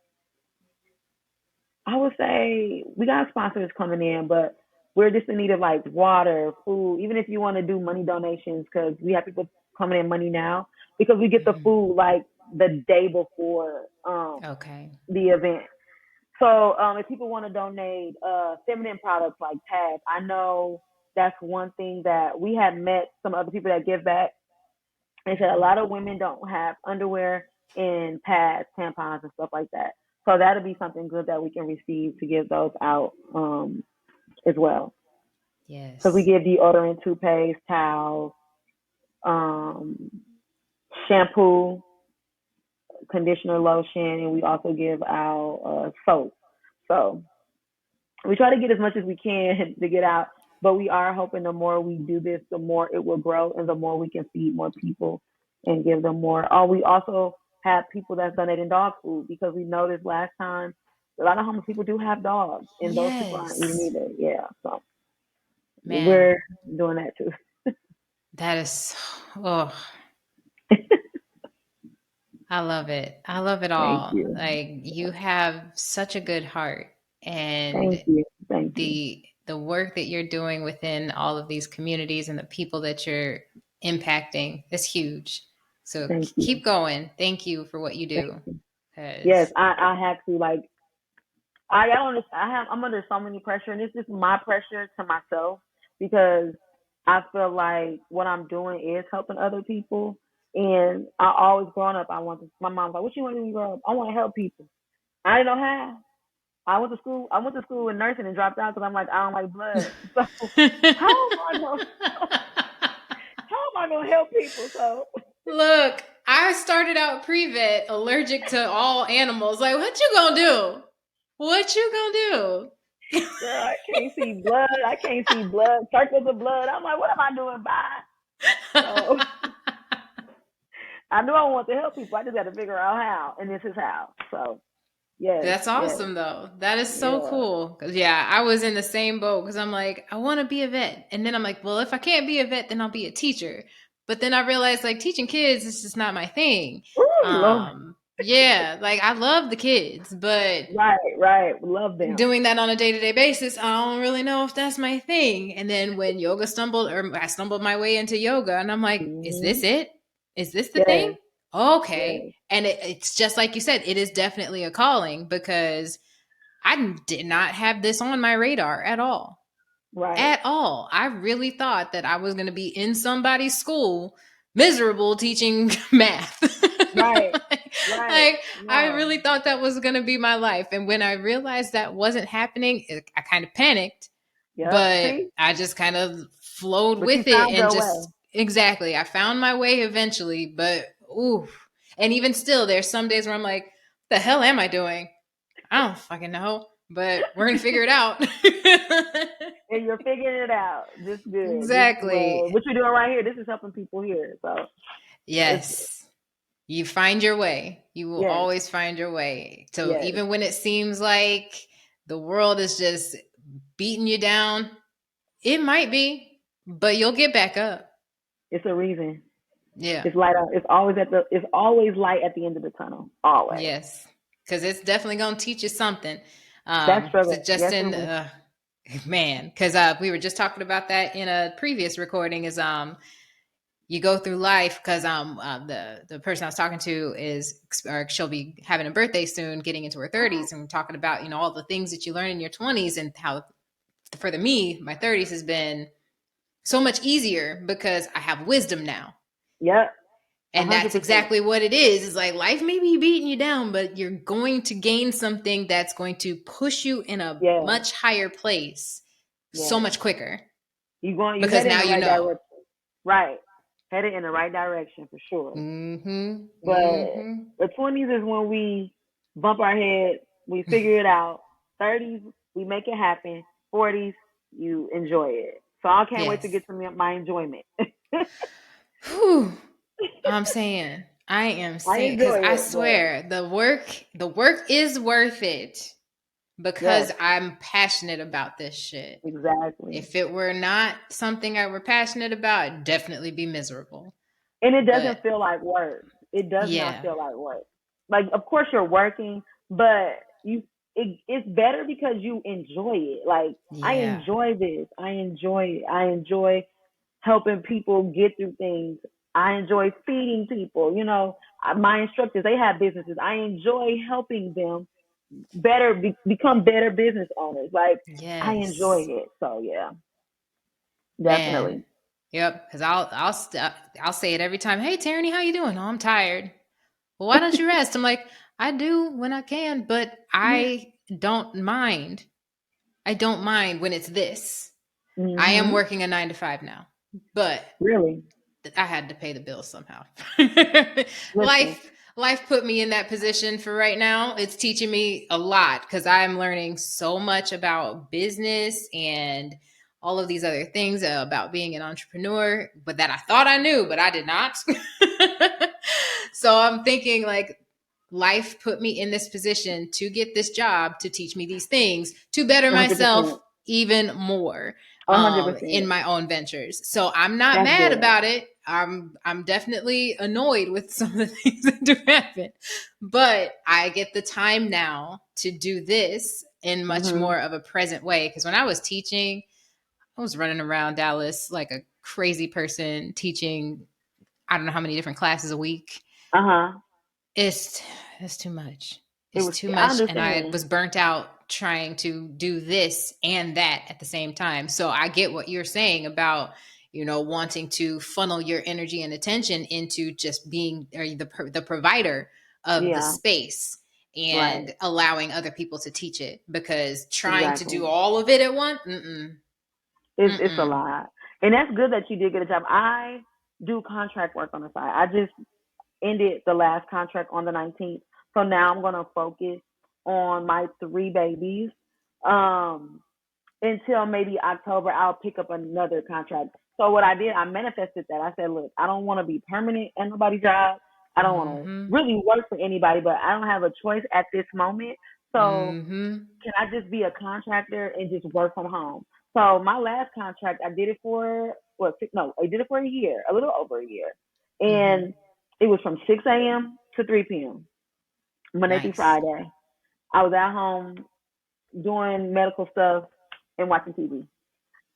I would say, we got sponsors coming in, but we're just in need of like water, food, even if you want to do money donations, because we have people coming in money now because we get the Mhm. food like the day before Okay. the event. So if people want to donate feminine products like pads, I know that's one thing that we have met some other people that give back. They said a Mhm. lot of women don't have underwear and pads, tampons, and stuff like that. So that'll be something good that we can receive to give those out as well. Because we Yes. give deodorant, toothpaste, towels, um, shampoo, conditioner, lotion, and we also give out soap. So we try to get as much as we can to get out, but we are hoping the more we do this, the more it will grow and the more we can feed more people and give them more. Oh, we also have people that's donating dog food because we noticed last time a lot of homeless people do have dogs and those people aren't eating Yes. either. Yeah, so Man, we're doing that too. that is, oh, I love it. I love it Thank all. you. Like you have such a good heart, Thank and you. Thank you. the work that you're doing within all of these communities and the people that you're impacting is huge. So Thank you. keep going. Thank you for what you Thank do. you. Yes, Cause I have to like I don't understand. I'm under so many pressure, and it's just my pressure to myself because I feel like what I'm doing is helping other people. And I always growing up, I want to. My mom's like, "What you want to do when you grow up?" I want to help people. I didn't know how. I went to school. I went to school in nursing and dropped out because I'm like, I don't like blood. So how am I going? How am I going to help people? So Look, I started out pre-vet allergic to all animals. Like, what you gonna do? What you gonna do? girl, I can't see blood. I can't see blood. Circles of blood. I'm like, what am I doing by? So I knew I wanted to help people. I just got to figure out how, and this is how. So yes, That's yes, awesome though. That is so yeah. cool. 'Cause, yeah, I was in the same boat because I'm like, I want to be a vet. And then I'm like, well, if I can't be a vet, then I'll be a teacher. But then I realized like teaching kids is just not my thing. Ooh, Lord. Yeah, like I love the kids, but Right, right. Love them. doing that on a day-to-day basis, I don't really know if that's my thing. And then when yoga stumbled, or I stumbled my way into yoga, and I'm like, is Hmm. this it? Is this the Yes, thing? Okay. Yes. And it's just like you said, it is definitely a calling because I did not have this on my radar at all. Right. At all. I really thought that I was going to be in somebody's school, miserable teaching math. Right. like, Right. like, I No. really thought that was going to be my life. And when I realized that wasn't happening, I kind of panicked, Yep. but See? I just kind of flowed But you with it found and your way. just exactly. I found my way eventually, but ooh. And even still, there's some days where I'm like, the hell am I doing? I don't fucking know, but we're gonna figure it out. And you're figuring it out. Just good. Just Exactly. well, what you're doing right here, this is helping people here. So it's Yes. You find your way. You will yes, always find your way. So yes. even when it seems like the world is just beating you down, it might be, but you'll get back up. It's a reason. Yeah. It's light out. It's always light at the end of the tunnel. Always. Yes. Because it's definitely going to teach you something. That So struggle. Yes, it Justin, will. man, because we were just talking about that in a previous recording is you go through life because the person I was talking to is or she'll be having a birthday soon, getting into her 30s, and we're talking about all the things that you learn in your 20s and how for me my 30s has been so much easier because I have wisdom now. Yep. And that's 100%. exactly what it is. It's like life may be beating you down, but you're going to gain something that's going to push you in a Yes. much higher place so Yes. much quicker You because headed in now the you right know. direction. Right. Headed in the right direction for sure. Mm-hmm. But Mm-hmm. the 20s is when we bump our head, we figure it out. 30s, we make it happen. 40s, you enjoy it. So I can't wait to Yes. get to my enjoyment. Whew. I am saying because I I enjoy it, but swear the work is worth it because yes, I'm passionate about this shit. exactly. If it were not something I were passionate about, I'd definitely be miserable. And it But doesn't feel like work. It does not yeah, feel like work. Like, of course, you're working, but it's better because you enjoy it. Like, I yeah, enjoy this. I enjoy it. I enjoy helping people get through things. I enjoy feeding people. My instructors, they have businesses. I enjoy helping them become better business owners. Like, I enjoy yes, it. So yeah, man. definitely. Yep. Because I'll say it every time. Hey, Tierney, how you doing? Oh, I'm tired. Well, why don't you rest? I'm like, I do when I can, but I don't mind. I don't mind when it's this. I am Mhm. working a 9 to 5 now, but Really. I had to pay the bills somehow. Listen. life put me in that position for right now. It's teaching me a lot because I'm learning so much about business and all of these other things about being an entrepreneur, but that I thought I knew, but I did not. So I'm thinking like life put me in this position to get this job to teach me these things to better 100%. myself even more A hundred in percent. my own ventures. So I'm not That's mad good. about it. I'm definitely annoyed with some of the things that do happen. But I get the time now to do this in much Mhm. more of a present way. Because when I was teaching, I was running around Dallas like a crazy person teaching I don't know how many different classes a week. Uh huh. It's it's too much. It It's was. too I much, and I understand. was burnt out trying to do this and that at the same time. So I get what you're saying about wanting to funnel your energy and attention into just being or the provider of the Yeah. space Right. and allowing other people to teach it because trying to do Exactly. all of it at once, mm-mm, It's a mm-mm. lot, and that's good that you did get a job. I do contract work on the side. I just ended the last contract on the 19th, so now I'm gonna focus on my three babies. Um, until maybe October, I'll pick up another contract. So what I did, I manifested that. I said, look, I don't want to be permanent at nobody's job. I don't want to Mm-hmm. really work for anybody, but I don't have a choice at this moment. So Mm-hmm. can I just be a contractor and just work from home? So my last contract, I did it for no, I did it for a year, a little over a year, Mm-hmm. and it was from 6 a.m. to 3 p.m. Monday through Nice. Friday. I was at home doing medical stuff and watching TV.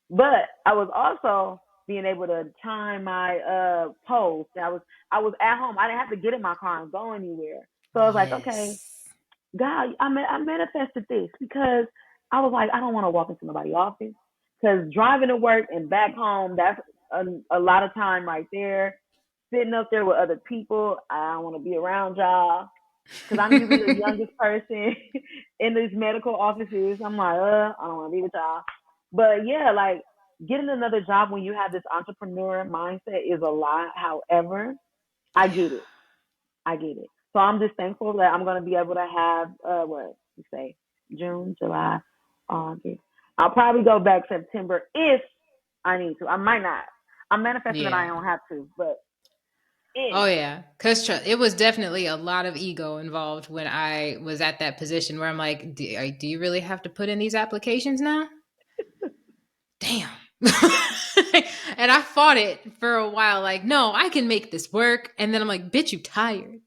But I was also being able to time my post. I was at home. I didn't have to get in my car and go anywhere. So I was like, okay, Yes. God, I manifested this because I was like, I don't want to walk into nobody's office because driving to work and back home, that's a lot of time right there. Sitting up there with other people, I don't want to be around y'all because I'm usually the youngest person in these medical offices. I'm like, I don't want to be with y'all. But yeah, like getting another job when you have this entrepreneur mindset is a lot. However, I get it. I get it. So I'm just thankful that I'm gonna be able to have what you say, June, July, August. I'll probably go back September if I need to. I might not. I'm manifesting that I Yeah. don't have to, but if. Oh yeah, because it was definitely a lot of ego involved when I was at that position where I'm like, do you really have to put in these applications now? Damn. And I fought it for a while, like, no, I can make this work. And then I'm like, bitch, you tired.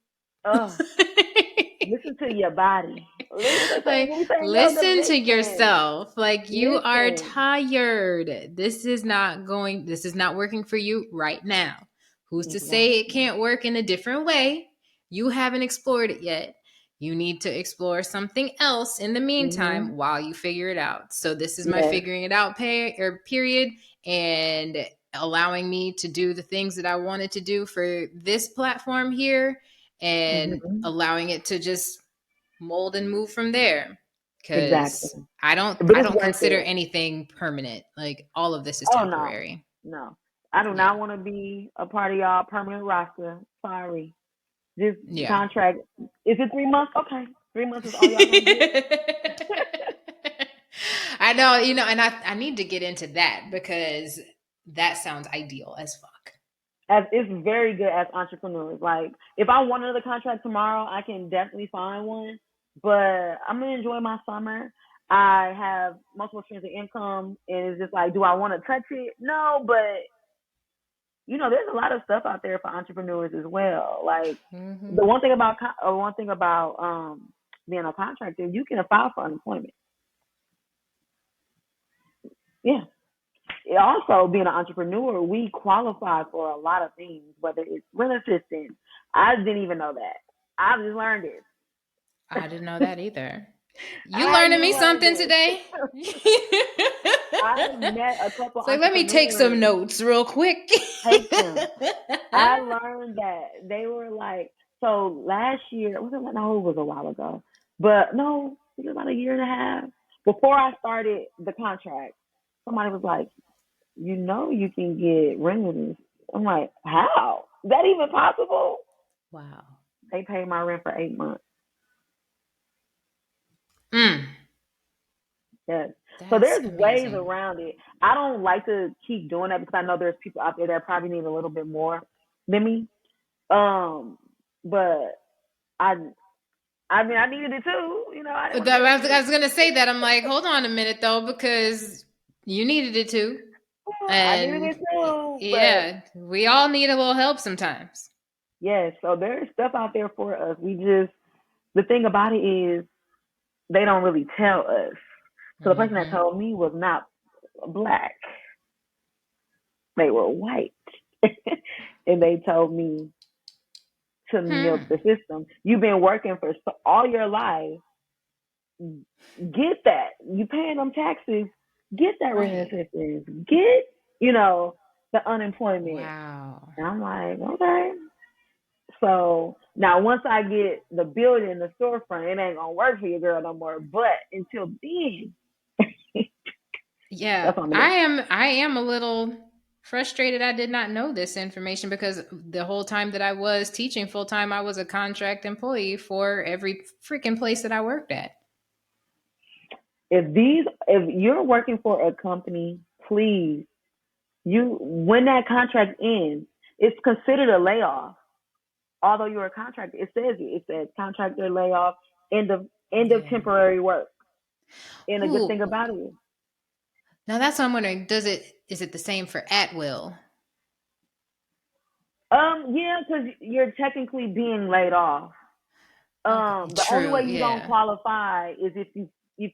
Oh, listen to your body. Like, We saying, yo, listen to listen, yourself. Like, you are listen. tired. This is not working for you right now. Who's to say it Exactly. can't work in a different way? You haven't explored it yet. You need to explore something else in the Mhm. meantime while you figure it out. So this is my Yes. figuring it out period, and allowing me to do the things that I wanted to do for this platform here, and Mhm. allowing it to just mold and move from there, Exactly. because But I it's don't worth consider it. anything permanent. Like, all of this is Oh no, temporary. no. I do Yeah. not want to be a part of y'all permanent roster. Sorry. This Yeah. contract, is it 3 months? Okay. 3 months is all y'all gonna get. I know, and I need to get into that because that sounds ideal as fuck. As it's very good as entrepreneurs. Like if I want another contract tomorrow, I can definitely find one. But I'm gonna enjoy my summer. I have multiple streams of income, and it's just like, do I want to touch it? No, but there's a lot of stuff out there for entrepreneurs as well. Like the Hmm. one thing about being a contractor, you can file for unemployment. Yeah. Also, being an entrepreneur, we qualify for a lot of things, whether it's rent assistance. I didn't even know that. I just learned it. I didn't know that either. You I learning just me learned something it. today? I met a couple So let me take some entrepreneurs. notes real quick. Take them. I learned that they were like, so last year, was it? No, it was a while ago, but no, it was about a year and a half before I started the contract. Somebody was like, you can get rentals. I'm like, how? Is that even possible? Wow. They paid my rent for 8 months. Mm, Yes. So that's there's ways amazing. around it. I don't like to keep doing that because I know there's people out there that probably need a little bit more than me. But I, I mean, I needed it too. I didn't want to pay that I shit. was gonna say that. I'm like, hold on a minute though, because you needed it too. I needed And it too. But yeah, we all need a little help sometimes. yes, so there's stuff out there for us. The thing about it is they don't really tell us. So the person that Hmm. told me was not black; they were white, and they told me to milk Hmm. the system. You've been working for all your life. Get that. You paying them taxes. Get that rent Right. assistance. Get you know the unemployment. Wow. And I'm like, okay. So now once I get the building, the storefront, it ain't gonna work for your girl no more. But until then, Yeah, that's what I'm gonna do. I am a little frustrated I did not know this information, because the whole time that I was teaching full time, I was a contract employee for every freaking place that I worked at. If you're working for a company, please, when that contract ends, it's considered a layoff. Although you're a contractor, it says it. It says contractor layoff, end of Yeah. temporary work. And the good thing Ooh. about it, Now that's what I'm wondering. Is it the same for at will? yeah, because you're technically being laid off. Okay. The only True. way you don't Yeah. qualify is if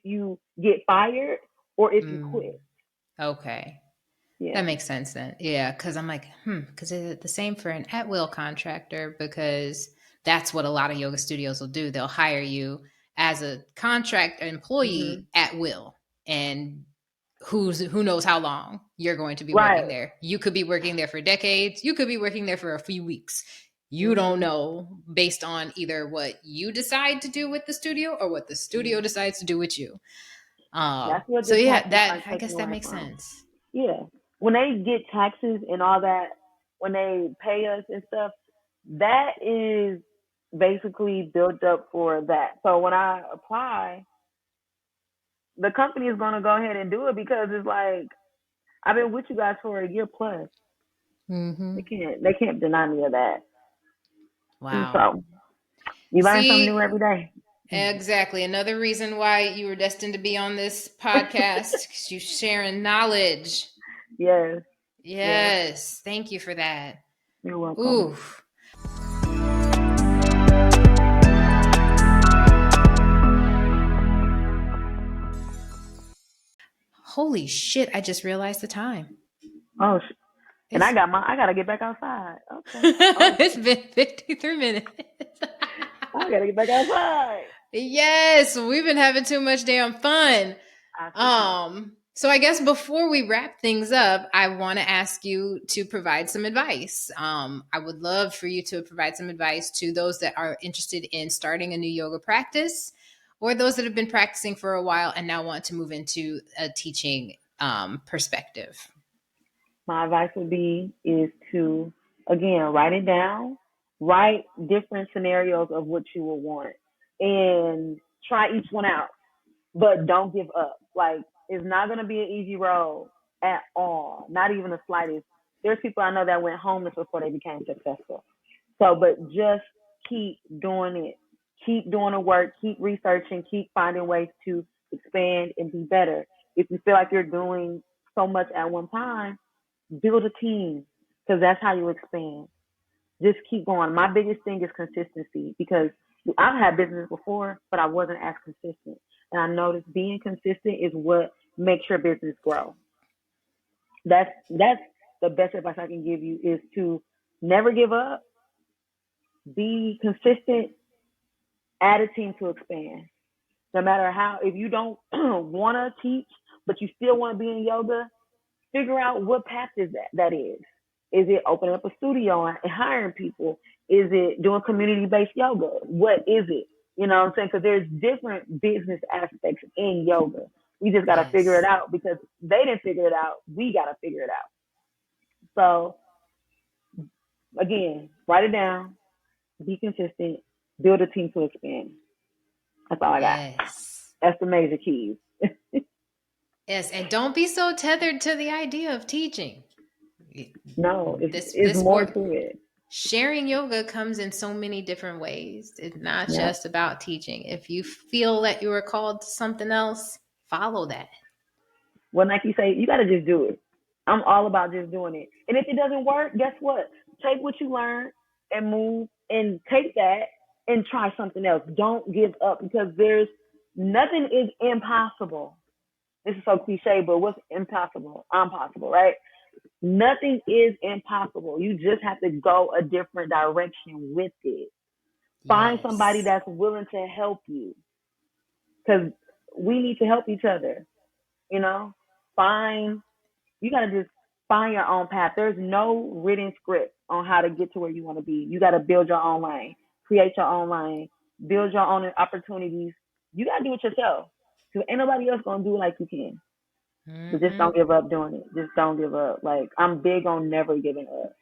you get fired or if you Mm, quit. okay. Yeah. That makes sense then. Yeah, because I'm like, because it's the same for an at-will contractor, because that's what a lot of yoga studios will do. They'll hire you as a contract employee at will, and who knows how long you're going to be Right. working there. You could be working there for decades. You could be working there for a few weeks. You don't Mm-hmm. know, based on either what you decide to do with the studio or what the studio decides to do with you. That's what So the yeah, taxes that start I taking guess that away makes from. sense. Yeah. When they get taxes and all that, when they pay us and stuff, that is basically built up for that. So when I apply, the company is going to go ahead and do it because it's like, I've been with you guys for a year plus. Mm-hmm. They can't deny me of that. And Wow. so you learn something new See, every day. exactly. Another reason why you were destined to be on this podcast, 'cause you sharing knowledge. Yes. Yes. Yes. Thank you for that. You're welcome. Ooh. Holy shit, I just realized the time. Oh, and It's I gotta get back outside. Okay. Oh, it's been 53 minutes. I gotta get back outside. Yes, we've been having too much damn fun. I see. So I guess before we wrap things up, I want to ask you to provide some advice. I would love for you to provide some advice to those that are interested in starting a new yoga practice, or those that have been practicing for a while and now want to move into a teaching perspective. My advice would be is to again write it down, write different scenarios of what you will want, and try each one out. But don't give up. Like it's not gonna be an easy road at all. Not even the slightest. There's people I know that went homeless before they became successful. So, but just keep doing it. Keep doing the work. Keep researching. Keep finding ways to expand and be better. If you feel like you're doing so much at one time, build a team because that's how you expand. Just keep going. My biggest thing is consistency because I've had business before, but I wasn't as consistent. And I noticed being consistent is what makes your business grow. That's the best advice I can give you is to never give up, be consistent, add a team to expand. No matter how, if you don't want to teach, but you still want to be in yoga, figure out what path is that is. Is it opening up a studio and hiring people? Is it doing community-based yoga? What is it? You know what I'm saying? Because there's different business aspects in yoga. We just got to figure it Yes. out because they didn't figure it out. We got to figure it out. So again, write it down, be consistent, build a team to expand. That's all I got. Yes. That's the major keys. Yes, and don't be so tethered to the idea of teaching. No, it's This more work, to it. sharing yoga comes in so many different ways. It's not Yeah. just about teaching. If you feel that you are called to something else, follow that. Well, like you say, you got to just do it. I'm all about just doing it. And if it doesn't work, guess what? Take what you learned and move and take that and try something else. Don't give up because there's nothing is impossible. This is so cliche, but what's impossible? Impossible, right? Nothing is impossible. You just have to go a different direction with it. Find somebody Yes. that's willing to help you because we need to help each other. You know, find you got to just find your own path. There's no written script on how to get to where you want to be. You got to build your own lane, create your own lane, build your own opportunities. You got to do it yourself because ain't nobody else going to do it like you can. But just Mm-hmm. don't give up doing it. Just don't give up. Like, I'm big on never giving up.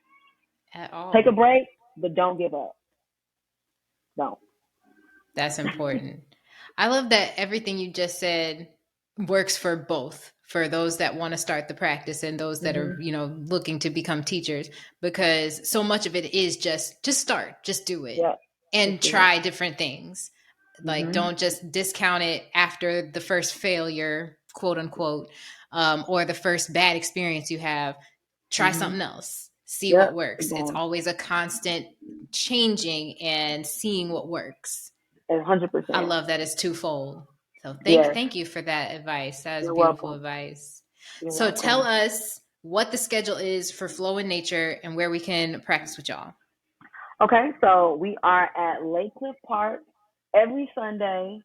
At Take a all. break, but don't give up. Don't. That's important. I love that everything you just said works for both, for those that want to start the practice and those that are, Hmm. looking to become teachers, because so much of it is just start, just do it Yeah. Just and do it. try different things. Like, Hmm. don't just discount it after the first failure, quote unquote, or the first bad experience you have. Try Hmm. something else. See what Yep. Keep works. It's going. always a constant changing and seeing what works. I 100%. love that it's twofold. So thank Yes. thank you for that advice. That was You're beautiful welcome. advice. You're So tell welcome. us what the schedule is for Flow in Nature and where we can practice with y'all. Okay, so we are at Lake Cliff Park every Sunday.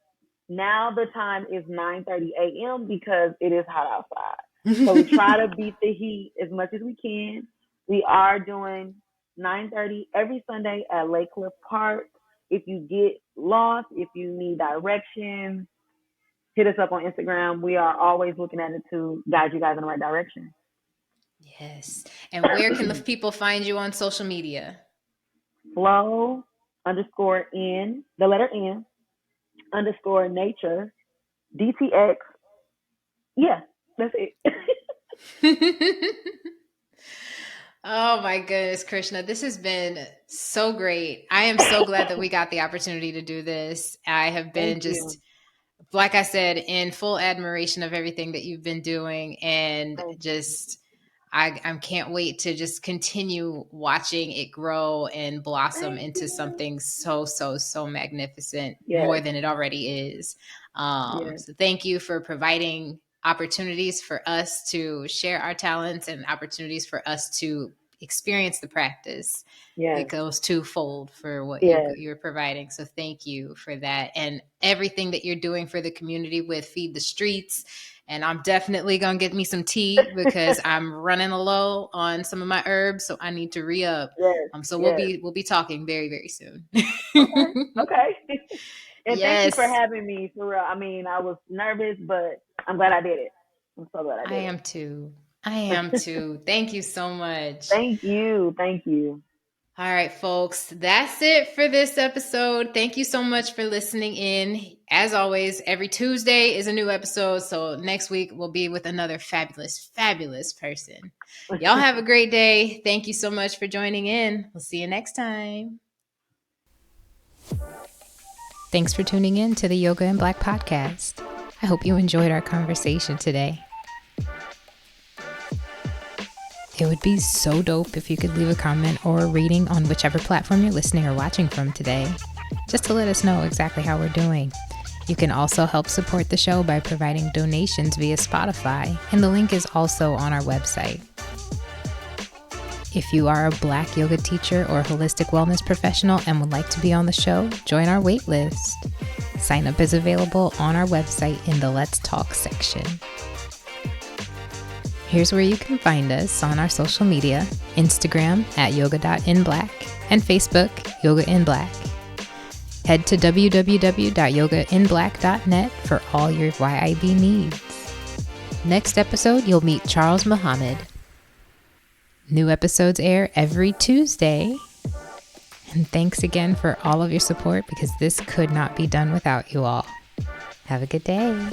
Now the time is 9:30 a.m. because it is hot outside. So we try to beat the heat as much as we can. We are doing 9:30 every Sunday at Lake Cliff Park. If you get lost, if you need directions, hit us up on Instagram. We are always looking at it to guide you guys in the right direction. Yes. And where can the people find you on social media? Flow underscore N, the letter N, underscore nature, DTX. Yeah, that's it. Oh my goodness, Krishna. This has been so great. I am so glad that we got the opportunity to do this. I have been just, like I said, in full admiration of everything that you've been doing, and just I can't wait to just continue watching it grow and blossom into something so magnificent, more than it already is. So thank you for providing opportunities for us to share our talents and opportunities for us to experience the practice. It goes twofold for what you're providing. So thank you for that, and everything that you're doing for the community with Feed the Streets. And I'm definitely going to get me some tea because I'm running low on some of my herbs. So I need to re-up. We'll be talking very, very soon. Okay. And thank you for having me, for real. I mean, I was nervous, but I'm glad I did it. I'm so glad I did it. I am too. Thank you so much. Thank you. All right, folks, that's it for this episode. Thank you so much for listening in. As always, every Tuesday is a new episode. So next week we'll be with another fabulous person. Y'all have a great day. Thank you so much for joining in. We'll see you next time. Thanks for tuning in to the Yoga in Black podcast. I hope you enjoyed our conversation today. It would be so dope if you could leave a comment or a rating on whichever platform you're listening or watching from today, just to let us know exactly how we're doing. You can also help support the show by providing donations via Spotify, and the link is also on our website. If you are a Black yoga teacher or holistic wellness professional and would like to be on the show, join our wait list. Sign up is available on our website in the Let's Talk section. Here's where you can find us on our social media: Instagram at yoga.inblack and Facebook Yoga in Black. Head to www.yogainblack.net for all your YIB needs. Next episode, you'll meet Charles Muhammad. New episodes air every Tuesday. And thanks again for all of your support, because this could not be done without you all. Have a good day.